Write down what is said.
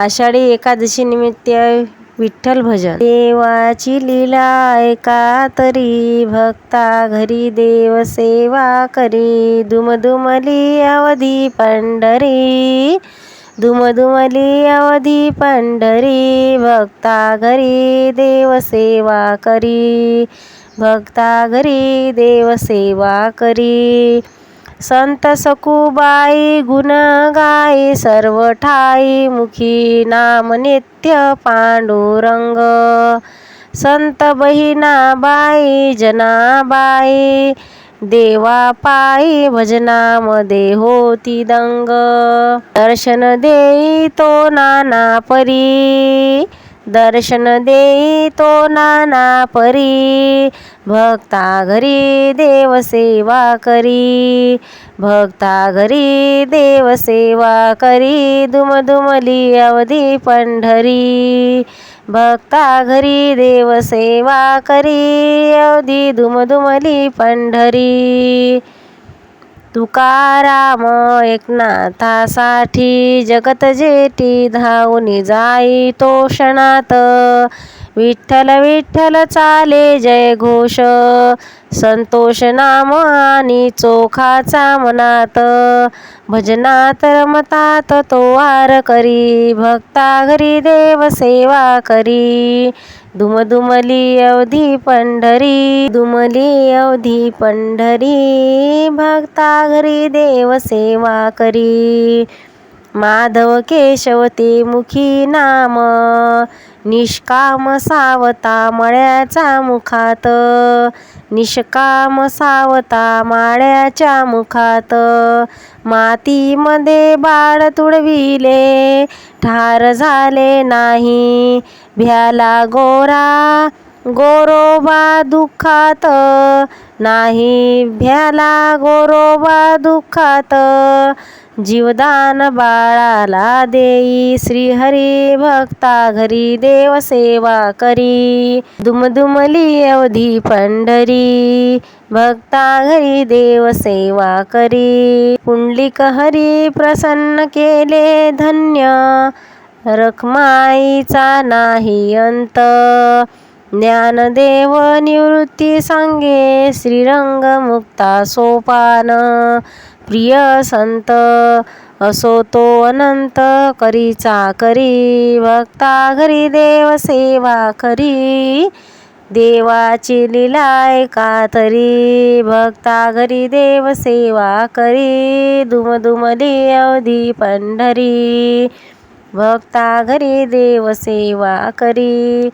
आषाढी एकादशी निमित्त विठ्ठल भजन। देवाची लीला ऐका तरी, भक्ता घरी देव सेवा करी। दुमदुमली अवधी पंढरी, दुमदुमली अवधी पंढरी। भक्ता घरी देव सेवा करी, भक्ता घरी देव सेवा करी। संत सखुबाई गुण गाई, सर्व ठाई मुखी नाम नित्य पांडुरंग। संत बहिणाबाई जनाबाई, देवा पायी भजनामध्ये होती दंग। दर्शन देई तो नाना परी, दर्शन देई तो नाना परी। भक्ता घरी देव सेवा करी, भक्ता घरी देव सेवा करी। दुमदुमली अवधी पंढरी, भक्ता घरी देव सेवा करी। अवधी दुमदुमली पंढरी। तुकाराम एकनाथासाठी, जगत जेठी धावून जाई तो क्षणात। विठ्ठल विठ्ठल चाले जय घोष, संतोष नाम आणि चोखाचा मनात। भजनात रमतात तो वारकरी, भक्ता घरी देव सेवा करी। दुमदुमली अवधी पंढरी, दुमली अवधी पंढरी। भक्ता घरी देव सेवा करी। माधव केशव ते मुखी नाम, निष्काम सावता मळ्याचा मुखात। निष्काम सावता माळ्याच्या मुखात। मातीमध्ये बाळ तुडविले, ठार झाले नाही। भ्याला गोरा गोरोबा दुःखात, नाही भ्याला गोरोबा दुःखात। जीवदान बाळाला देई, श्रीहरी भक्ता घरी देव सेवा करी। दुमदुमली अवधी पंढरी, भक्ता घरी देव सेवा करी। पुंडलिक हरी प्रसन्न केले धन्य, रखमाईचा नाही अंत। ज्ञानदेव निवृत्ती सांगे, श्रीरंग मुक्ता सोपान। प्रिय संत असो तो अनंत, करीचा करी। भक्ता घरी देव सेवा करी, देवाची लीला ऐका तरी। भक्ता घरी देव सेवा करी। दुमदुमली अवधी पंढरी, भक्ता घरी देव सेवा करी।